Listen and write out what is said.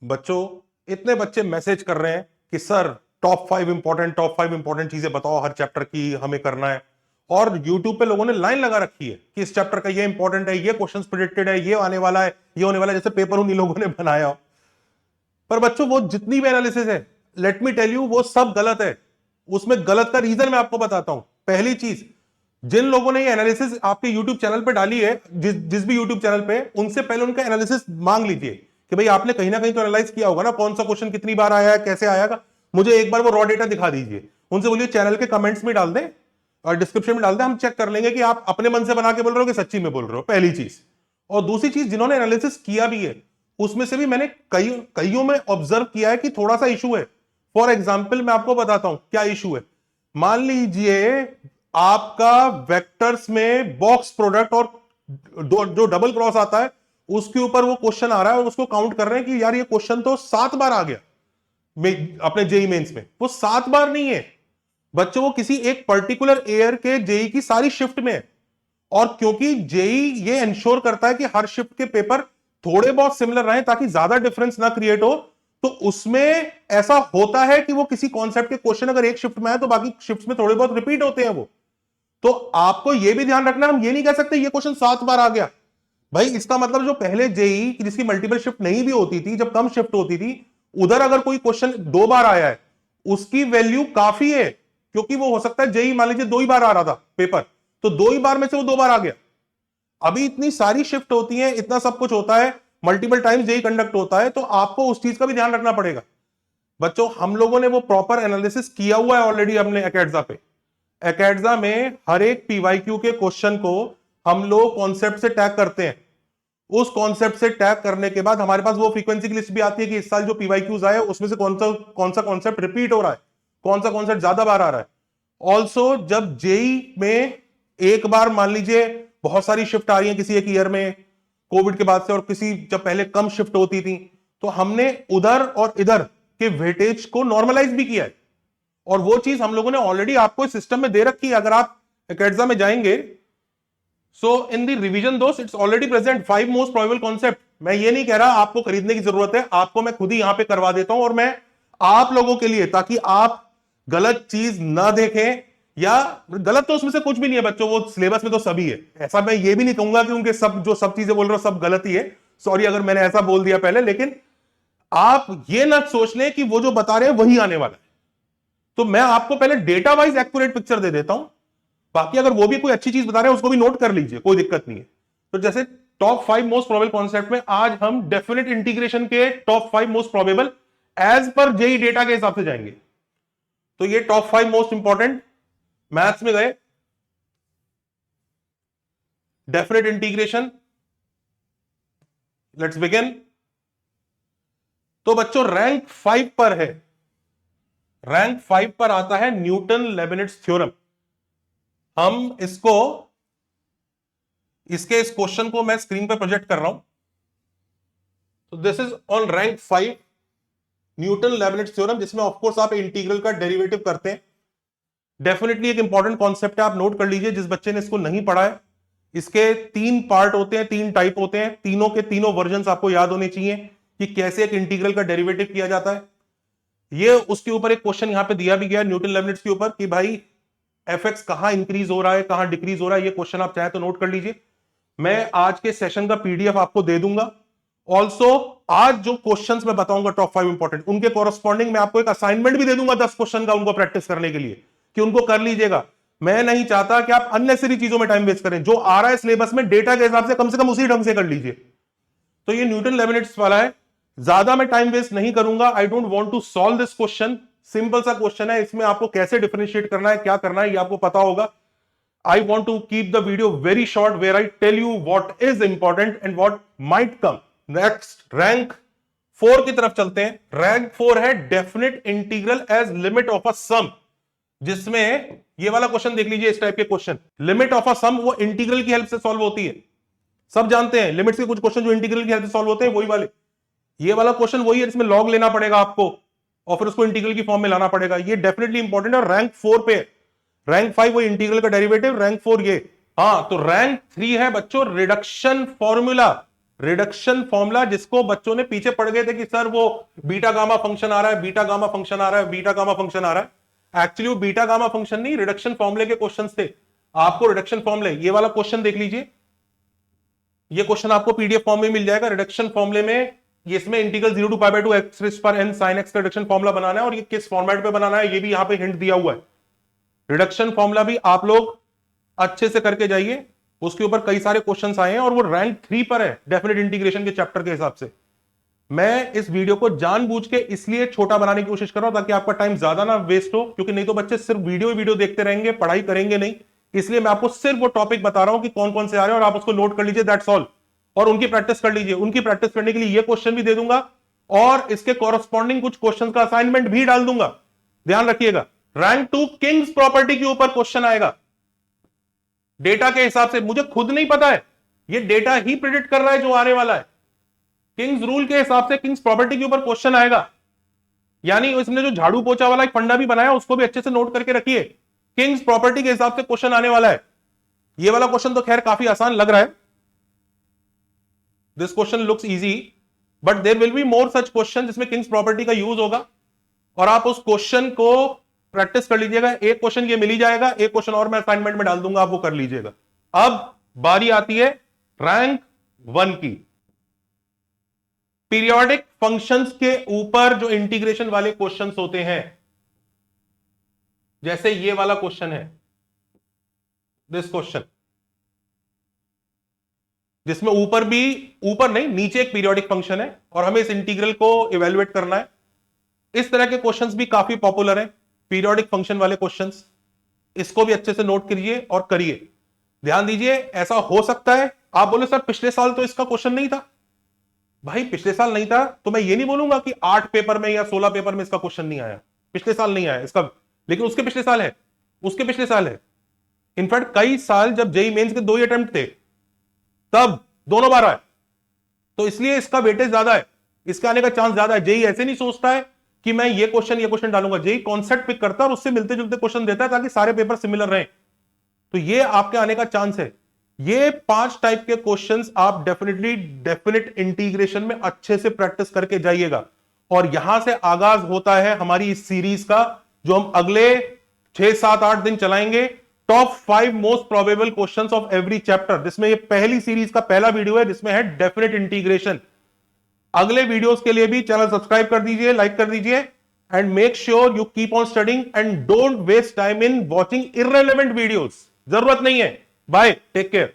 बच्चों, इतने बच्चे मैसेज कर रहे हैं कि सर टॉप 5 इंपॉर्टेंट चीजें बताओ हर चैप्टर की, हमें करना है। और यूट्यूब पे लोगों ने लाइन लगा रखी है कि इस चैप्टर का ये इंपॉर्टेंट है, ये क्वेश्चंस प्रेडिक्टेड है, ये आने वाला है, ये होने वाला है, जैसे पेपर उन्हीं लोगों ने बनाया हो। पर बच्चों, वो जितनी भी एनालिसिस है, लेट मी टेल यू, वो सब गलत है। उसमें गलत का रीजन मैं आपको बताता हूं। पहली चीज, जिन लोगों ने ये एनालिसिस आपके YouTube चैनल पे डाली है, जिस भी YouTube चैनल पे, उनसे पहले उनका एनालिसिस मांग लीजिए कि भाई आपने कहीं ना कहीं तो एनालाइज किया होगा ना, कौन सा क्वेश्चन कितनी बार आया है, कैसे आया। मुझे एक बार वो रॉ डेटा दिखा दीजिए। उनसे बोलिए चैनल के कमेंट्स में डाल दें और डिस्क्रिप्शन में डाल दें, हम चेक कर लेंगे कि आप अपने मन से बना के बोल रहे हो कि सच्ची में बोल रहे हो। पहली चीज। और दूसरी चीज, जिन्होंने एनालिसिस किया भी है, उसमें से भी मैंने कईयों में ऑब्जर्व किया है कि थोड़ा सा इशू है। फॉर एग्जाम्पल मैं आपको बताता हूं क्या इशू है। मान लीजिए आपका वेक्टर्स में बॉक्स प्रोडक्ट और जो डबल क्रॉस आता है, उसके ऊपर वो क्वेश्चन आ रहा है और उसको काउंट कर रहे हैं कि यार ये क्वेश्चन तो 7 बार आ गया अपने जेई मेंस में। वो 7 बार नहीं है बच्चों, वो किसी एक पर्टिकुलर ईयर के जेई की सारी शिफ्ट में है। और क्योंकि जेई ये इंश्योर करता है कि हर शिफ्ट के पेपर थोड़े बहुत सिमिलर रहे ताकि ज्यादा डिफरेंस ना क्रिएट हो, तो उसमें ऐसा होता है कि वो किसी कॉन्सेप्ट के क्वेश्चन अगर एक शिफ्ट में है तो बाकी शिफ्ट में थोड़े बहुत रिपीट होते हैं वो। तो आपको यह भी ध्यान रखना, हम ये नहीं कह सकते ये क्वेश्चन 7 बार आ गया। भाई इसका मतलब जो पहले जेई जिसकी मल्टीपल शिफ्ट नहीं भी होती थी, जब कम शिफ्ट होती थी, उधर अगर कोई क्वेश्चन 2 बार आया है, उसकी वैल्यू काफी है। क्योंकि वो हो सकता है जेई मान लीजिए 2 ही बार आ रहा था पेपर, तो 2 ही बार में से वो 2 बार आ गया। अभी इतनी सारी शिफ्ट होती है, इतना सब कुछ होता है, मल्टीपल टाइम्स जेई कंडक्ट होता है, तो आपको उस चीज का भी ध्यान रखना पड़ेगा। बच्चों, हम लोगों ने वो प्रॉपर एनालिसिस किया हुआ है ऑलरेडी हमने एकेडजा पे। एकेडजा में हर एक पीवाईक्यू के क्वेश्चन को हम लोग कॉन्सेप्ट से टैग करते हैं। उस कॉन्सेप्ट से टैग करने के बाद हमारे पास वो फ्रीक्वेंसी की लिस्ट भी आती है कि इस साल जो पीवाईक्यूज आए उसमें से कौन सा कॉन्सेप्ट रिपीट हो रहा है, कौन सा कॉन्सेप्ट ज्यादा बार आ रहा है। ऑल्सो जब जेई में एक बार मान लीजिए बहुत सारी शिफ्ट आ रही है किसी एक ईयर में कोविड के बाद से, और किसी जब पहले कम शिफ्ट होती थी, तो हमने उधर और इधर के वेटेज को नॉर्मलाइज भी किया है। और वो चीज हम लोगों ने ऑलरेडी आपको सिस्टम में दे रखी है। अगर आप एकेडजा में जाएंगे, सो इन द रिवीजन दोस्त it's already present 5 most probable concept. मैं ये नहीं कह रहा आपको खरीदने की जरूरत है, आपको मैं खुद ही यहां पे करवा देता हूं, और मैं आप लोगों के लिए, ताकि आप गलत चीज ना देखें। या गलत तो उसमें से कुछ भी नहीं है बच्चों, वो सिलेबस में तो सभी है। ऐसा मैं ये भी नहीं कहूंगा कि उनके सब चीजें बोल रहे हो सब गलत ही है। सॉरी अगर मैंने ऐसा बोल दिया पहले, लेकिन आप ये ना सोच लें कि वो जो बता रहे हैं वही आने वाला है। तो मैं आपको पहले डेटा वाइज एक्यूरेट पिक्चर दे देता हूं, बाकी अगर वो भी कोई अच्छी चीज बता रहे हैं उसको भी नोट कर लीजिए, कोई दिक्कत नहीं है। तो जैसे टॉप 5 मोस्ट प्रोबेबल कॉन्सेप्ट में आज हम डेफिनेट इंटीग्रेशन के टॉप 5 मोस्ट प्रोबेबल एज पर जेई डेटा के हिसाब से जाएंगे। तो ये टॉप 5 मोस्ट इंपॉर्टेंट मैथ्स में गए। Definite integration, let's begin. तो बच्चों रैंक 5 पर है, रैंक 5 पर आता है न्यूटन लेबनिट्ज थ्योरम। हम इस क्वेश्चन को मैं स्क्रीन पर प्रोजेक्ट कर रहा हूं। तो this is on rank 5 Newton Leibniz theorem, जिसमें ऑफकोर्स आप इंटीग्रल का डेरिवेटिव करते हैं। डेफिनेटली एक इंपॉर्टेंट कॉन्सेप्ट है, आप नोट कर लीजिए जिस बच्चे ने इसको नहीं पढ़ा है। इसके 3 पार्ट होते हैं, 3 टाइप होते हैं, तीनों के तीनों वर्जन आपको याद होने चाहिए कि कैसे एक इंटीग्रल का डेरिवेटिव किया जाता है। ये उसके ऊपर एक क्वेश्चन यहां पे दिया भी गया न्यूटन लेबनिट्ज के ऊपर कि भाई एफ एक्स कहां इंक्रीज हो रहा है, कहां डिक्रीज हो रहा है। ये क्वेश्चन आप चाहे तो नोट कर लीजिए। मैं आज के सेशन का पीडीएफ आपको दे दूंगा। ऑल्सो आज जो क्वेश्चंस मैं बताऊंगा टॉप 5 इंपॉर्टेंट, उनके कॉरस्पॉन्डिंग मैं आपको एक असाइनमेंट भी दे दूंगा 10 क्वेश्चन का, उनको प्रैक्टिस करने के लिए, कि उनको कर लीजिएगा। मैं नहीं चाहता कि आप अननेसेसरी चीजों में टाइम वेस्ट करें। जो आ रहा है सिलेबस में डेटा के हिसाब से कम से कम उसी ढंग से कर लीजिए। तो ये न्यूटन लेबनिट्ज वाला है, ज्यादा मैं टाइम वेस्ट नहीं करूंगा। I don't want to solve this question. Simple सा क्वेश्चन है, इसमें आपको कैसे डिफरेंशिएट करना है, क्या करना है, ये आपको पता होगा। I want to keep the video very short where I tell you what is important and what might come. Next, rank 4 की तरफ चलते हैं। रैंक 4 है definite integral as limit of a sum, जिसमें ये वाला क्वेश्चन देख लीजिए। इस टाइप के question limit of a sum वो इंटीग्रल की हेल्प से सॉल्व होती है। सब जानते हैं लिमिट्स के कुछ क्वेश्चन जो इंटीग्रल की हेल्प से सॉल्व होते हैं, वही वाले। ये वाला क्वेश्चन वही है जिसमें लॉग लेना पड़ेगा आपको और फिर उसको इंटीग्रल की फॉर्म में लाना पड़ेगा। ये डेफिनेटली इंपॉर्टेंट है और रैंक 4 पे। रैंक 5 वो इंटीग्रल का डेरिवेटिव, रैंक 4 ये। हाँ, तो रैंक 3 है बच्चों रिडक्शन फॉर्मूला। रिडक्शन फॉर्मूला जिसको बच्चों ने पीछे पड़ गए थे कि सर वो बीटा गामा फंक्शन आ रहा है, बीटा गामा फंक्शन आ रहा है, बीटा गामा फंक्शन आ रहा है। एक्चुअली वो बीटा गामा फंक्शन नहीं, रिडक्शन फॉर्मूले के क्वेश्चंस थे। आपको रिडक्शन फॉर्मूले, ये वाला क्वेश्चन देख लीजिए, ये क्वेश्चन आपको पीडीएफ फॉर्म में मिल जाएगा। रिडक्शन फॉर्मूले में इसमें इंटीग्रल 0 to π/2 x raised पर n sin x का रिडक्शन फॉर्मूला बनाना है, और ये किस फॉर्मेट पे बनाना है ये भी यहां पे हिंट दिया हुआ है। रिडक्शन फॉर्मूला भी आप लोग अच्छे से करके जाइए, उसके ऊपर कई सारे क्वेश्चंस आए हैं और वो रैंक 3 पर है डेफिनेट इंटीग्रेशन के चैप्टर के हिसाब से। मैं इस वीडियो को जानबूझ के इसलिए छोटा बनाने की कोशिश कर रहा हूं ताकि आपका टाइम ज्यादा ना वेस्ट हो, क्योंकि नहीं तो बच्चे सिर्फ वीडियो देखते रहेंगे, पढ़ाई करेंगे नहीं। इसलिए मैं आपको सिर्फ वो टॉपिक बता रहा हूं कि कौन कौन से आ रहे हैं, और आप उसको नोट कर लीजिए, दैट्स ऑल। और उनकी प्रैक्टिस कर लीजिए। उनकी प्रैक्टिस करने के लिए ये क्वेश्चन भी दे दूंगा और इसके कॉरस्पॉन्डिंग कुछ क्वेश्चन का असाइनमेंट भी डाल दूंगा। ध्यान रखिएगा, रैंक 2 किंग्स प्रॉपर्टी के ऊपर क्वेश्चन आएगा डेटा के हिसाब से। मुझे खुद नहीं पता है, ये डेटा ही प्रिडिक्ट कर रहा है जो आने वाला है। किंग्स रूल के हिसाब से किंग्स प्रॉपर्टी के ऊपर क्वेश्चन आएगा, यानी इसने जो झाड़ू पोछा वाला एक फंडा भी बनाया उसको भी अच्छे से नोट करके रखिए। किंग्स प्रॉपर्टी के हिसाब से क्वेश्चन आने वाला है। ये वाला क्वेश्चन तो खैर काफी आसान लग रहा है, this question looks easy, but there will be more such question जिसमें किंग्स प्रॉपर्टी का यूज होगा, और आप उस क्वेश्चन को प्रैक्टिस कर लीजिएगा। एक क्वेश्चन ये मिल ही जाएगा, एक क्वेश्चन और मैं असाइनमेंट में डाल दूंगा, आप वो कर लीजिएगा। अब बारी आती है रैंक 1 की। पीरियोडिक फंक्शंस के ऊपर जो इंटीग्रेशन वाले क्वेश्चंस होते हैं, जैसे ये वाला क्वेश्चन है, दिस क्वेश्चन, जिसमें ऊपर नहीं नीचे एक पीरियोडिक फंक्शन है और हमें इस इंटीग्रल को इवेल्युएट करना है। इस तरह के क्वेश्चंस भी काफी पॉपुलर हैं, पीरियोडिक फंक्शन वाले क्वेश्चंस। इसको भी अच्छे से नोट करिए और करिए। ध्यान दीजिए, ऐसा हो सकता है आप बोले सर पिछले साल तो इसका क्वेश्चन नहीं था। भाई पिछले साल नहीं था तो मैं ये नहीं बोलूंगा कि 8 पेपर में या 16 पेपर में इसका क्वेश्चन नहीं आया, पिछले साल नहीं आया इसका, लेकिन उसके पिछले साल है, उसके पिछले साल है। इनफैक्ट कई साल जब जेईई मेंस के 2 ही अटेम्प्ट थे तब दोनों बार आए, तो इसलिए इसका वेटेज ज्यादा है, इसका आने का चांस ज्यादा है। जेईई ऐसे नहीं सोचता है कि मैं ये क्वेश्चन डालूंगा, जेईई कॉन्सेप्ट पिक करता है और उससे मिलते जुलते क्वेश्चन देता है ताकि सारे पेपर सिमिलर रहें, तो ये आपके आने का चांस है। ये 5 टाइप के क्वेश्चंस आप डेफिनेट इंटीग्रेशन में अच्छे से प्रैक्टिस करके जाइएगा। और यहां से आगाज होता है हमारी इस सीरीज का, जो हम अगले 6, 7, 8 दिन चलाएंगे। Top 5 most probable questions of every chapter, जिसमें ये पहली सीरीज का पहला वीडियो है जिसमें है डेफिनेट इंटीग्रेशन। अगले वीडियोस के लिए भी चैनल सब्सक्राइब कर दीजिए, लाइक कर दीजिए, and make sure you keep on studying and don't waste time in watching irrelevant videos. जरूरत नहीं है। Bye, take care.